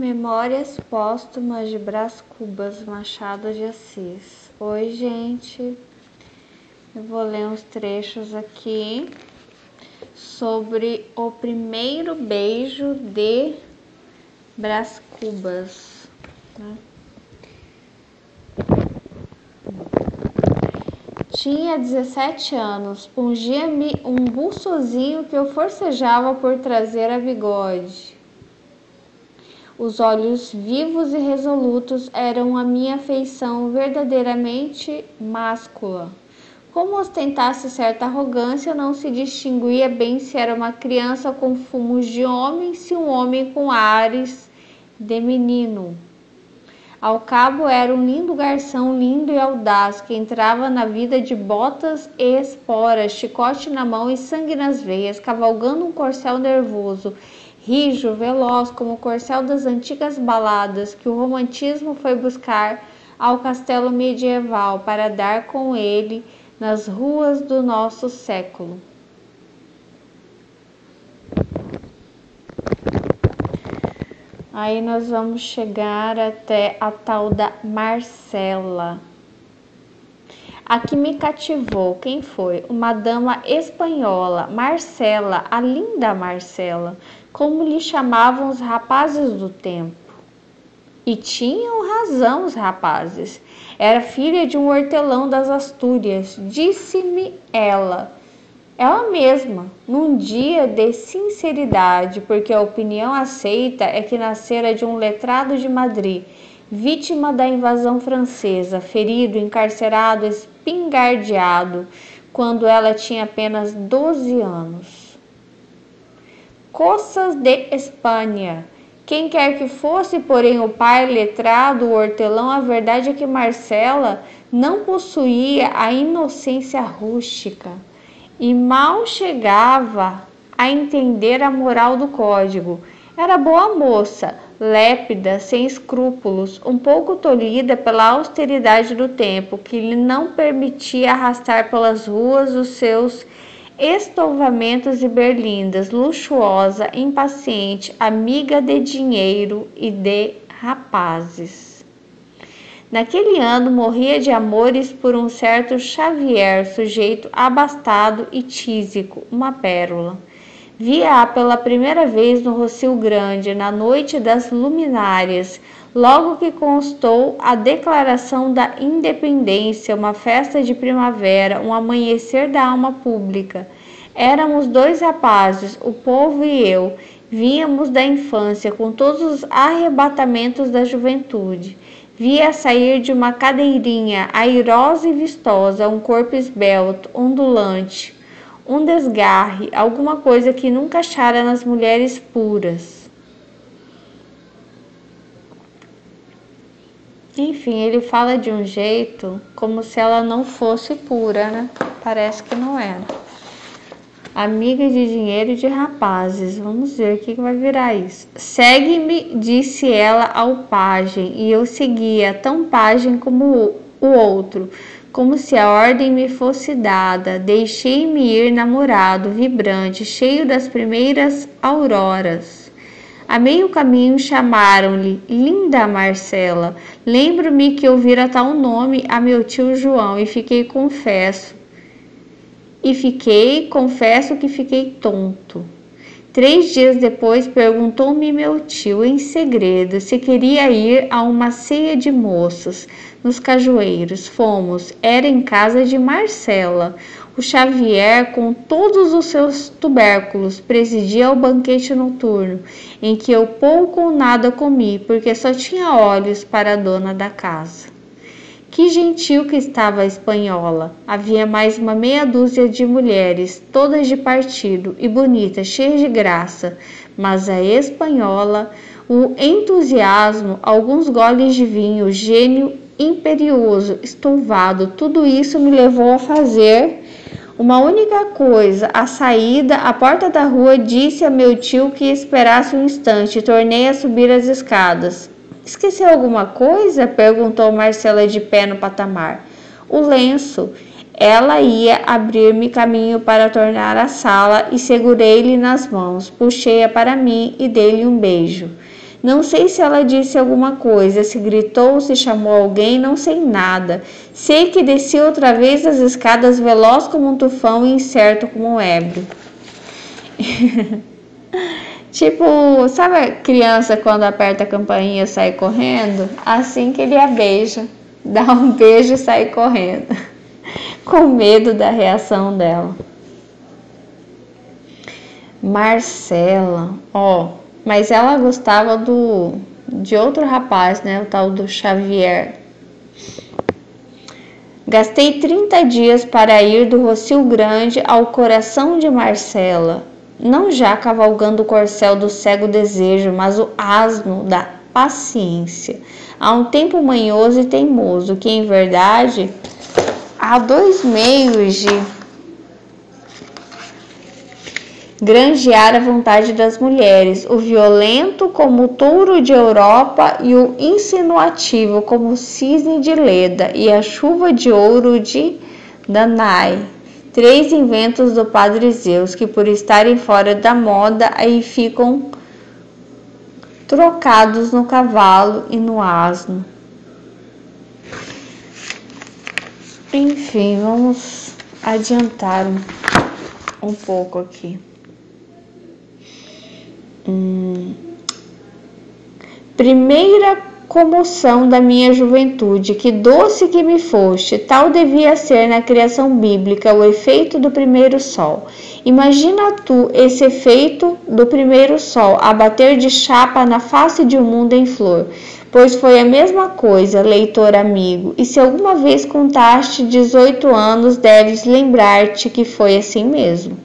Memórias póstumas de Brás Cubas, Machado de Assis. Oi, gente. Eu vou ler uns trechos aqui sobre o primeiro beijo de Brás Cubas, né? Tinha 17 anos, pungia-me um buçozinho que eu forcejava por trazer a bigode. Os olhos vivos e resolutos eram a minha feição verdadeiramente máscula. Como ostentasse certa arrogância, não se distinguia bem se era uma criança com fumos de homem, se um homem com ares de menino. Ao cabo, era um lindo garçom, lindo e audaz, que entrava na vida de botas e esporas, chicote na mão e sangue nas veias, cavalgando um corcel nervoso, rijo, veloz, como o corcel das antigas baladas que o romantismo foi buscar ao castelo medieval para dar com ele nas ruas do nosso século. Aí nós vamos chegar até a tal da Marcela. A que me cativou, quem foi? Uma dama espanhola, Marcela, a linda Marcela, como lhe chamavam os rapazes do tempo. E tinham razão os rapazes. Era filha de um hortelão das Astúrias, disse-me ela mesma, num dia de sinceridade, porque a opinião aceita é que nascera de um letrado de Madrid, vítima da invasão francesa, ferido, encarcerado, espingardeado, quando ela tinha apenas 12 anos. Coças de Espanha. Quem quer que fosse, porém, o pai letrado, o hortelão, a verdade é que Marcela não possuía a inocência rústica e mal chegava a entender a moral do código. Era boa moça, lépida, sem escrúpulos, um pouco tolhida pela austeridade do tempo, que lhe não permitia arrastar pelas ruas os seus estouvamentos e berlindas, luxuosa, impaciente, amiga de dinheiro e de rapazes. Naquele ano morria de amores por um certo Xavier, sujeito abastado e tísico, uma pérola. Via-a pela primeira vez no Rocio Grande, na noite das luminárias, logo que constou a declaração da independência, uma festa de primavera, um amanhecer da alma pública. Éramos dois rapazes, o povo e eu, vínhamos da infância com todos os arrebatamentos da juventude. Via sair de uma cadeirinha airosa e vistosa, um corpo esbelto, ondulante, um desgarre, alguma coisa que nunca achara nas mulheres puras. Enfim, ele fala de um jeito como se ela não fosse pura, né? Parece que não era. Amiga de dinheiro e de rapazes. Vamos ver o que vai virar isso. Segue-me, disse ela ao pajem, e eu seguia, tão pajem como o outro, como se a ordem me fosse dada. Deixei-me ir namorado, vibrante, cheio das primeiras auroras. A meio caminho chamaram-lhe linda Marcela. Lembro-me que ouvira tal nome a meu tio João e confesso que fiquei tonto. 3 dias depois perguntou-me meu tio em segredo se queria ir a uma ceia de moços nos Cajueiros. Fomos, era em casa de Marcela. O Xavier, com todos os seus tubérculos, presidia o banquete noturno, em que eu pouco ou nada comi, porque só tinha olhos para a dona da casa. Que gentil que estava a espanhola! Havia mais uma meia dúzia de mulheres, todas de partido, e bonitas, cheias de graça, mas a espanhola, o entusiasmo, alguns goles de vinho, o gênio imperioso, estouvado, tudo isso me levou a fazer uma única coisa. À saída, à porta da rua, disse a meu tio que esperasse um instante, tornei a subir as escadas. Esqueceu alguma coisa? Perguntou Marcela de pé no patamar. O lenço. Ela ia abrir-me caminho para tornar à sala e segurei-lhe nas mãos. Puxei-a para mim e dei-lhe um beijo. Não sei se ela disse alguma coisa, se gritou, se chamou alguém, não sei nada. Sei que desci outra vez as escadas veloz como um tufão e incerto como um ébrio. Tipo, sabe a criança quando aperta a campainha e sai correndo? Assim que ele a beija. Dá um beijo e sai correndo. Com medo da reação dela. Marcela, mas ela gostava de outro rapaz, né? O tal do Xavier. Gastei 30 dias para ir do Rocio Grande ao coração de Marcela, não já cavalgando o corcel do cego desejo, mas o asno da paciência. Há um tempo manhoso e teimoso, que em verdade há 2 meios de granjear a vontade das mulheres, o violento como o touro de Europa e o insinuativo como o cisne de Leda e a chuva de ouro de Danae. 3 inventos do Padre Zeus que por estarem fora da moda aí ficam trocados no cavalo e no asno. Enfim, vamos adiantar um pouco aqui. Primeira comoção da minha juventude, que doce que me foste, tal devia ser na criação bíblica o efeito do primeiro sol. Imagina tu esse efeito do primeiro sol a bater de chapa na face de um mundo em flor, pois foi a mesma coisa, leitor amigo, e se alguma vez contaste 18 anos, deves lembrar-te que foi assim mesmo.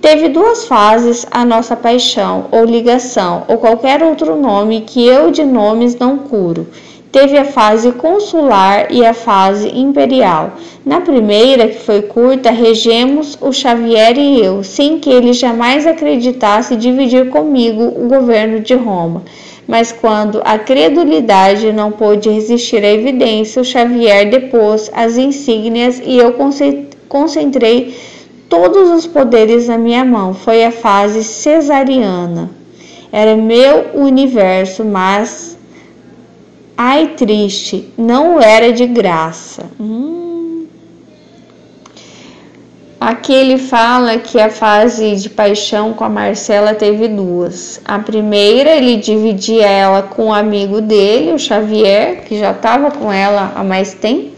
Teve 2 fases a nossa paixão, ou ligação, ou qualquer outro nome que eu de nomes não curo. Teve a fase consular e a fase imperial. Na primeira, que foi curta, regemos o Xavier e eu, sem que ele jamais acreditasse dividir comigo o governo de Roma. Mas quando a credulidade não pôde resistir à evidência, o Xavier depôs as insígnias e eu concentrei todos os poderes na minha mão. Foi a fase cesariana. Era meu universo, mas, ai triste, não era de graça. Aqui ele fala que a fase de paixão com a Marcela teve 2. A primeira, ele dividia ela com um amigo dele, o Xavier, que já estava com ela há mais tempo.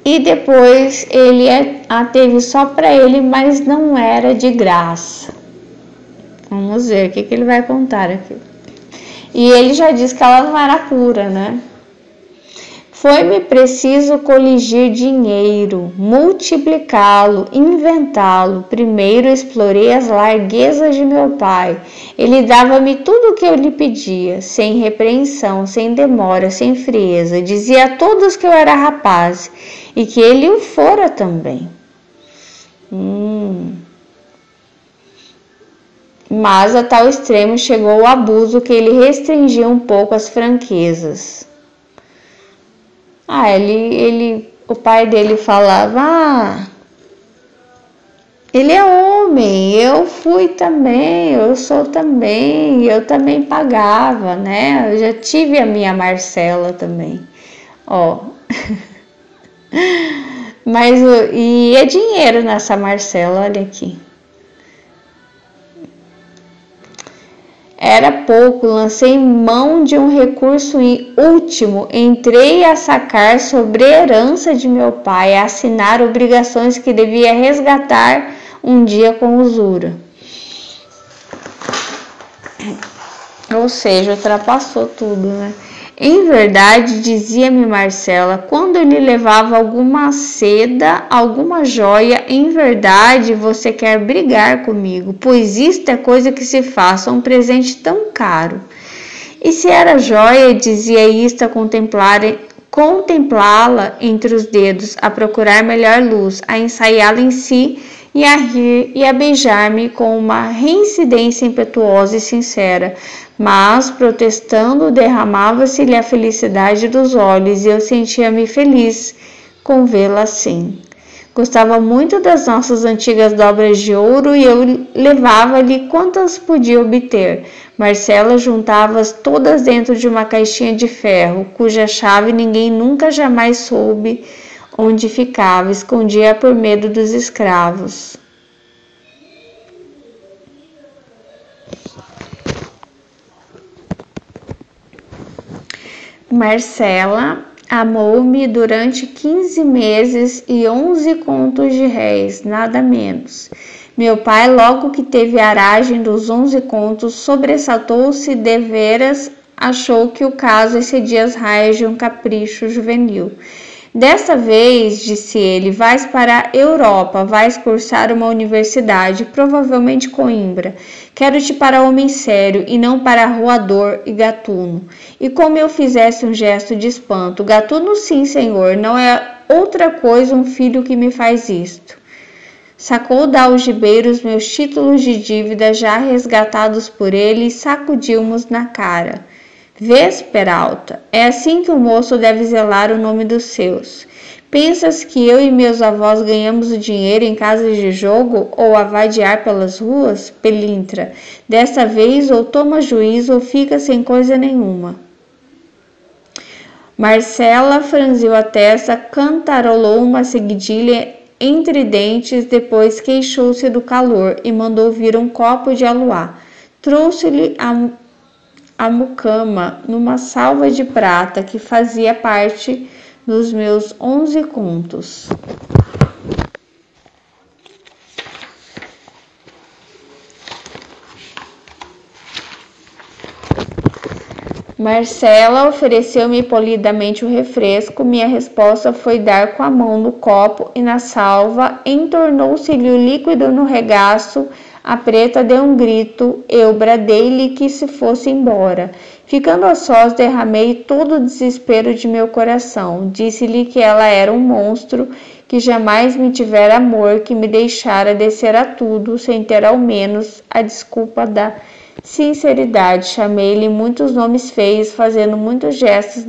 E depois ele a teve só para ele, mas não era de graça. Vamos ver o que ele vai contar aqui. E ele já disse que ela não era pura, né? Foi-me preciso coligir dinheiro, multiplicá-lo, inventá-lo. Primeiro explorei as larguezas de meu pai. Ele dava-me tudo o que eu lhe pedia, sem repreensão, sem demora, sem frieza. Dizia a todos que eu era rapaz e que ele o fora também. Mas a tal extremo chegou o abuso que ele restringia um pouco as franquezas. O pai dele falava, ele é homem, eu fui também, eu sou também, eu também pagava, né? Eu já tive a minha Marcela também, Mas, e é dinheiro nessa Marcela, olha aqui. Era pouco, lancei mão de um recurso último, entrei a sacar sobre a herança de meu pai, a assinar obrigações que devia resgatar um dia com usura. Ou seja, ultrapassou tudo, né? Em verdade, dizia-me Marcela, quando eu lhe levava alguma seda, alguma joia, em verdade você quer brigar comigo, pois isto é coisa que se faça, um presente tão caro. E se era joia, dizia isto a contemplá-la entre os dedos, a procurar melhor luz, a ensaiá-la em si, e a rir e a beijar-me com uma reincidência impetuosa e sincera, mas, protestando, derramava-se-lhe a felicidade dos olhos e eu sentia-me feliz com vê-la assim. Gostava muito das nossas antigas dobras de ouro e eu levava-lhe quantas podia obter. Marcela juntava-as todas dentro de uma caixinha de ferro, cuja chave ninguém nunca jamais soube onde ficava, escondia por medo dos escravos. Marcela amou-me durante 15 meses e 11 contos de réis, nada menos. Meu pai, logo que teve a aragem dos 11 contos, sobressaltou-se deveras, achou que o caso excedia as raias de um capricho juvenil. Desta vez, disse ele, vais para a Europa, vais cursar uma universidade, provavelmente Coimbra. Quero-te para homem sério e não para arruador e gatuno. E como eu fizesse um gesto de espanto, gatuno sim, senhor, não é outra coisa um filho que me faz isto. Sacou da algibeira os meus títulos de dívida já resgatados por ele e sacudiu-mos na cara. Vês, Peralta, é assim que o moço deve zelar o nome dos seus. Pensas que eu e meus avós ganhamos o dinheiro em casas de jogo ou a vadiar pelas ruas? Pelintra, desta vez ou toma juízo ou fica sem coisa nenhuma. Marcela franziu a testa, cantarolou uma seguidilha entre dentes, depois queixou-se do calor e mandou vir um copo de aluá. Trouxe-lhe a mucama numa salva de prata que fazia parte dos meus 11 contos. Marcela ofereceu-me polidamente o refresco. Minha resposta foi dar com a mão no copo e na salva. Entornou-se-lhe o líquido no regaço. A preta deu um grito, eu bradei-lhe que se fosse embora. Ficando a sós, derramei todo o desespero de meu coração. Disse-lhe que ela era um monstro, que jamais me tivera amor, que me deixara descer a tudo, sem ter ao menos a desculpa da sinceridade. Chamei-lhe muitos nomes feios, fazendo muitos gestos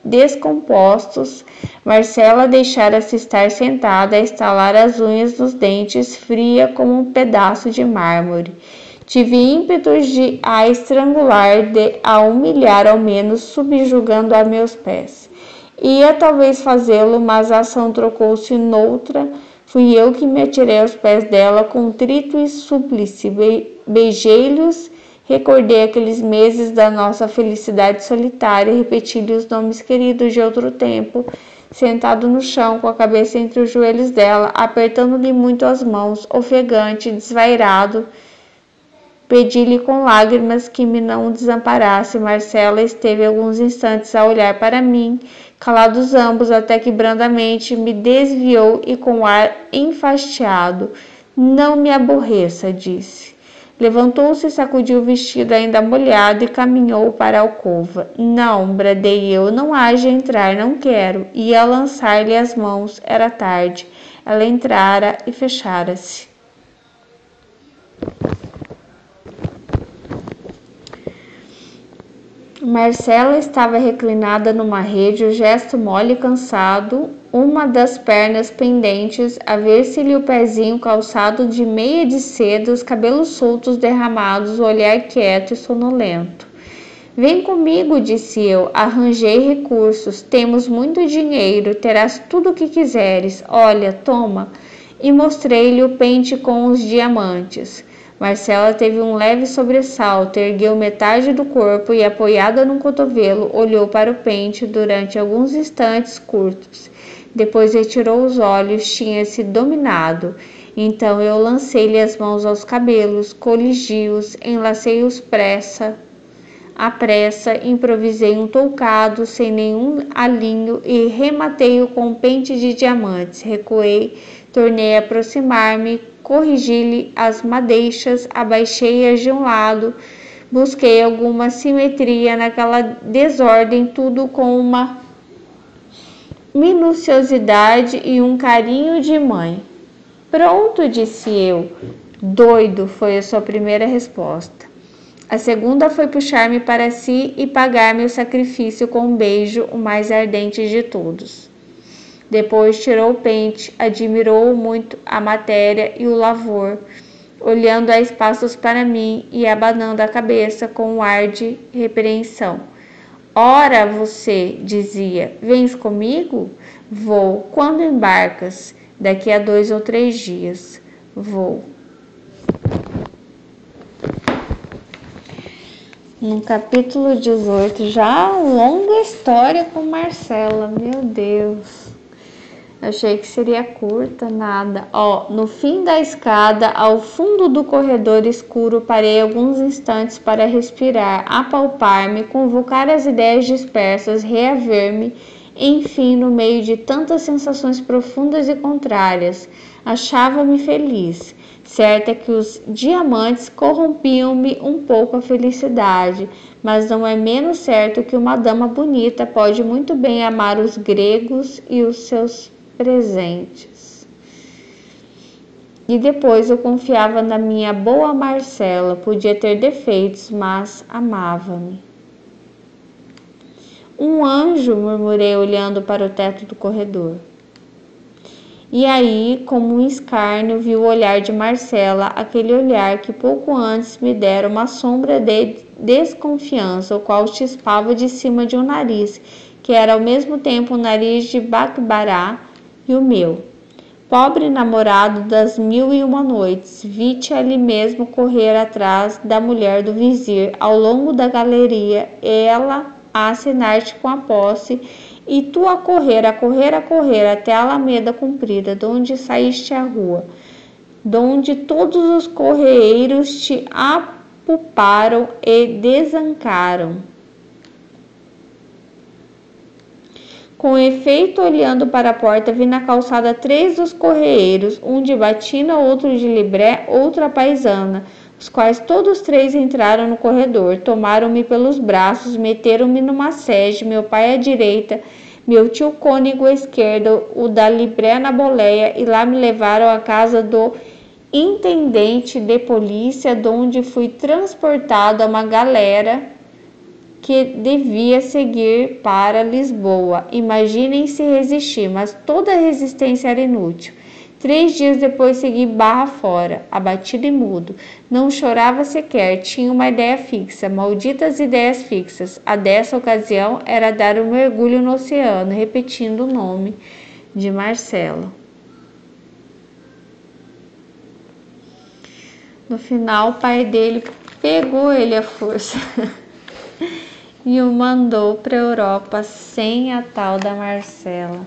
descompostos. Marcela deixara-se estar sentada a estalar as unhas dos dentes, fria como um pedaço de mármore. Tive ímpetos de a estrangular, de a humilhar ao menos, subjugando a meus pés. Ia talvez fazê-lo, mas a ação trocou-se noutra. Fui eu que me atirei aos pés dela, contrito e súplice. Beijei-lhes, recordei aqueles meses da nossa felicidade solitária, repeti-lhe os nomes queridos de outro tempo, sentado no chão, com a cabeça entre os joelhos dela, apertando-lhe muito as mãos, ofegante, desvairado. Pedi-lhe com lágrimas que me não desamparasse. Marcela esteve alguns instantes a olhar para mim, calados ambos, até que brandamente me desviou e com ar enfastiado: não me aborreça, disse. Levantou-se, sacudiu o vestido ainda molhado e caminhou para a alcova. Não, bradei eu, não há de entrar, não quero. Ia lançar-lhe as mãos, era tarde. Ela entrara e fechara-se. Marcela estava reclinada numa rede, o gesto mole e cansado, uma das pernas pendentes, a ver-se-lhe o pezinho calçado de meia de seda, os cabelos soltos derramados, o olhar quieto e sonolento. Vem comigo, disse eu, arranjei recursos, temos muito dinheiro, terás tudo o que quiseres, olha, toma. E mostrei-lhe o pente com os diamantes. Marcela teve um leve sobressalto, ergueu metade do corpo e, apoiada num cotovelo, olhou para o pente durante alguns instantes curtos. Depois retirou os olhos, tinha-se dominado. Então eu lancei-lhe as mãos aos cabelos, coligi-os, enlacei-os à pressa, improvisei um toucado sem nenhum alinho e rematei-o com um pente de diamantes. Recuei, tornei a aproximar-me, corrigi-lhe as madeixas, abaixei-as de um lado, busquei alguma simetria naquela desordem, tudo com uma minuciosidade e um carinho de mãe. Pronto, disse eu. Doido, foi a sua primeira resposta. A segunda foi puxar-me para si e pagar-me o sacrifício com um beijo, o mais ardente de todos. Depois tirou o pente, admirou muito a matéria e o lavor, olhando a espaços para mim e abanando a cabeça com um ar de repreensão. Ora, você, dizia, vens comigo? Vou. Quando embarcas? Daqui a 2 ou 3 dias. Vou. No capítulo 18, já longa história com Marcela, meu Deus. Achei que seria curta, nada. No fim da escada, ao fundo do corredor escuro, parei alguns instantes para respirar, apalpar-me, convocar as ideias dispersas, reaver-me, enfim, no meio de tantas sensações profundas e contrárias. Achava-me feliz. Certo é que os diamantes corrompiam-me um pouco a felicidade, mas não é menos certo que uma dama bonita pode muito bem amar os gregos e os seus presentes. E depois eu confiava na minha boa Marcela, podia ter defeitos, mas amava-me. Um anjo, murmurei olhando para o teto do corredor. E aí, como um escárnio, vi o olhar de Marcela, aquele olhar que pouco antes me dera uma sombra de desconfiança, o qual chispava de cima de um nariz, que era ao mesmo tempo o nariz de Bacbará e o meu. Pobre namorado das 1001 noites, vi-te ali mesmo correr atrás da mulher do vizir, ao longo da galeria, ela a assinar-te com a posse, e tu a correr, até a Alameda comprida, donde saíste à rua, donde todos os correeiros te apuparam e desancaram. Com efeito, olhando para a porta, vi na calçada 3 dos correeiros, um de batina, outro de libré, outro a paisana, os quais todos 3 entraram no corredor, tomaram-me pelos braços, meteram-me numa sege, meu pai à direita, meu tio cônego à esquerda, o da libré na boleia, e lá me levaram à casa do intendente de polícia, donde fui transportado a uma galera que devia seguir para Lisboa. Imaginem se resistir, mas toda resistência era inútil. 3 dias depois segui barra fora, abatido e mudo. Não chorava sequer, tinha uma ideia fixa, malditas ideias fixas. A dessa ocasião era dar um mergulho no oceano, repetindo o nome de Marcela. No final, o pai dele pegou ele à força e o mandou para a Europa sem a tal da Marcela.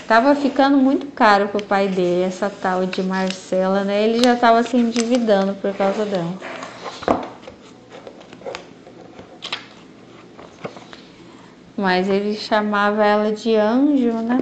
Tava ficando muito caro pro pai dele, essa tal de Marcela, né? Ele já tava se endividando por causa dela. Mas ele chamava ela de anjo, né?